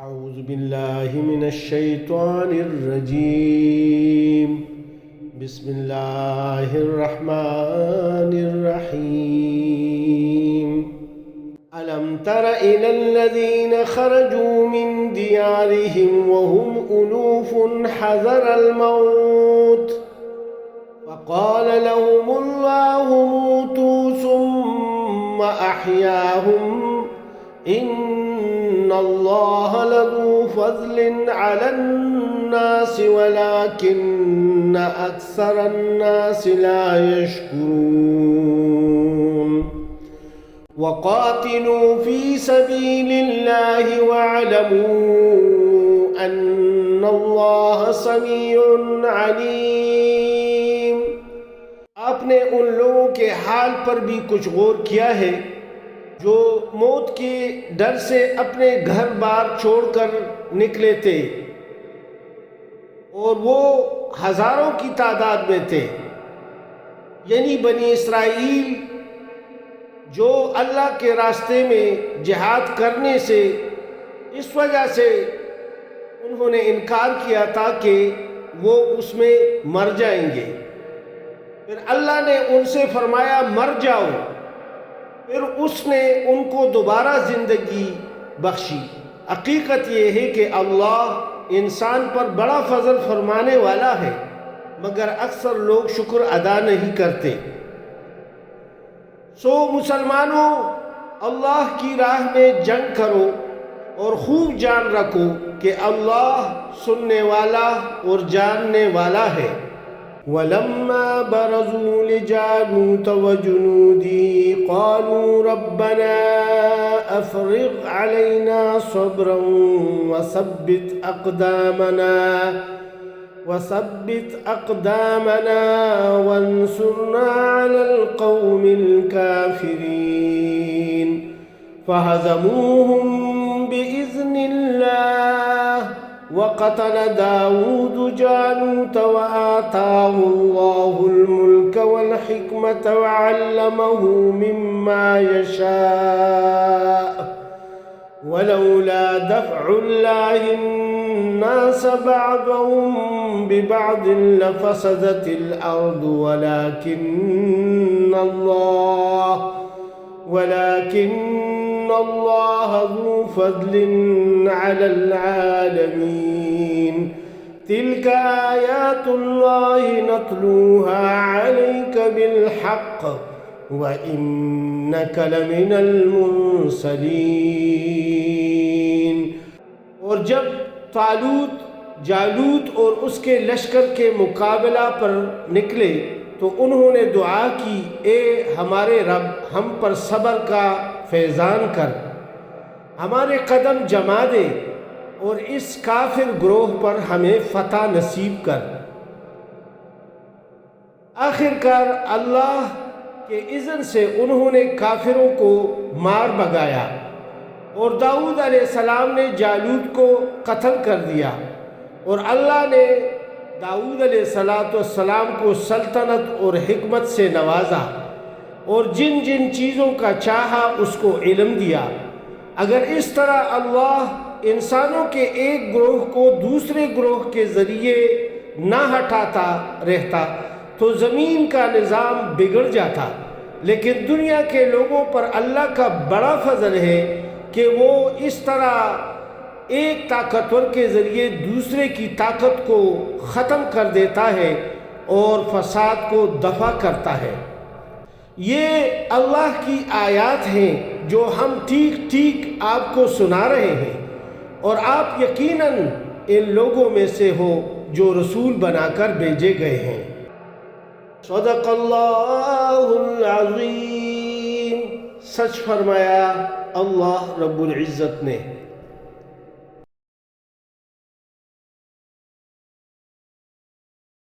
أعوذ بالله من الشيطان الرجيم. بسم الله الرحمن الرحيم. ألم تر إلى الذين خرجوا من ديارهم وهم ألوف حذر الموت فقال لهم الله موتوا ثم أحياهم إن الله لذو فضل على الناس ولكن أكثر الناس لا يشكرون. وقاتلوا في سبيل الله واعلموا أن الله سميع عليم. آپ نے ان لوگوں کے حال پر بھی کچھ غور کیا ہے جو موت کے ڈر سے اپنے گھر بار چھوڑ کر نکلے تھے اور وہ ہزاروں کی تعداد میں تھے، یعنی بنی اسرائیل جو اللہ کے راستے میں جہاد کرنے سے اس وجہ سے انہوں نے انکار کیا تھا کہ وہ اس میں مر جائیں گے، پھر اللہ نے ان سے فرمایا مر جاؤ، پھر اس نے ان کو دوبارہ زندگی بخشی۔ حقیقت یہ ہے کہ اللہ انسان پر بڑا فضل فرمانے والا ہے، مگر اکثر لوگ شکر ادا نہیں کرتے۔ سو مسلمانوں، اللہ کی راہ میں جنگ کرو اور خوب جان رکھو کہ اللہ سننے والا اور جاننے والا ہے۔ وَلَمَّا بَرَزُوا لِجَالُوتَ وَجُنُودِهِ قَالُوا رَبَّنَا أَفْرِغْ عَلَيْنَا صَبْرًا وَثَبِّتْ أَقْدَامَنَا وَانصُرْنَا عَلَى الْقَوْمِ الْكَافِرِينَ فَهَزَمُوهُمْ بِإِذْنِ اللَّهِ وَقَتَلَ دَاوُودُ جَالُوتَ وَآتَاهُ اللَّهُ الْمُلْكَ وَالْحِكْمَةَ وَعَلَّمَهُ مِمَّا يَشَاءُ وَلَوْلَا دَفْعُ اللَّهِ النَّاسَ بَعْضَهُم بِبَعْضٍ لَفَسَدَتِ الْأَرْضُ ولكن الله ذو فضل على العالمين. تلك آيات الله نتلوها عليك بالحق وإنك لمن المرسلين. اور جب طالوت جالوت اور اس کے لشکر کے مقابلہ پر نکلے تو انہوں نے دعا کی، اے ہمارے رب، ہم پر صبر کا فیضان کر، ہمارے قدم جما دے اور اس کافر گروہ پر ہمیں فتح نصیب کر۔ آخرکار اللہ کے اذن سے انہوں نے کافروں کو مار بھگایا اور داؤد علیہ السلام نے جالوت کو قتل کر دیا، اور اللہ نے داؤد علیہ السلام کو سلطنت اور حکمت سے نوازا اور جن جن چیزوں کا چاہا اس کو علم دیا۔ اگر اس طرح اللہ انسانوں کے ایک گروہ کو دوسرے گروہ کے ذریعے نہ ہٹاتا رہتا تو زمین کا نظام بگڑ جاتا، لیکن دنیا کے لوگوں پر اللہ کا بڑا فضل ہے کہ وہ اس طرح ایک طاقتور کے ذریعے دوسرے کی طاقت کو ختم کر دیتا ہے اور فساد کو دفع کرتا ہے۔ یہ اللہ کی آیات ہیں جو ہم ٹھیک ٹھیک آپ کو سنا رہے ہیں، اور آپ یقیناً ان لوگوں میں سے ہو جو رسول بنا کر بھیجے گئے ہیں۔ صدق اللہ العظیم. سچ فرمایا اللہ رب العزت نے۔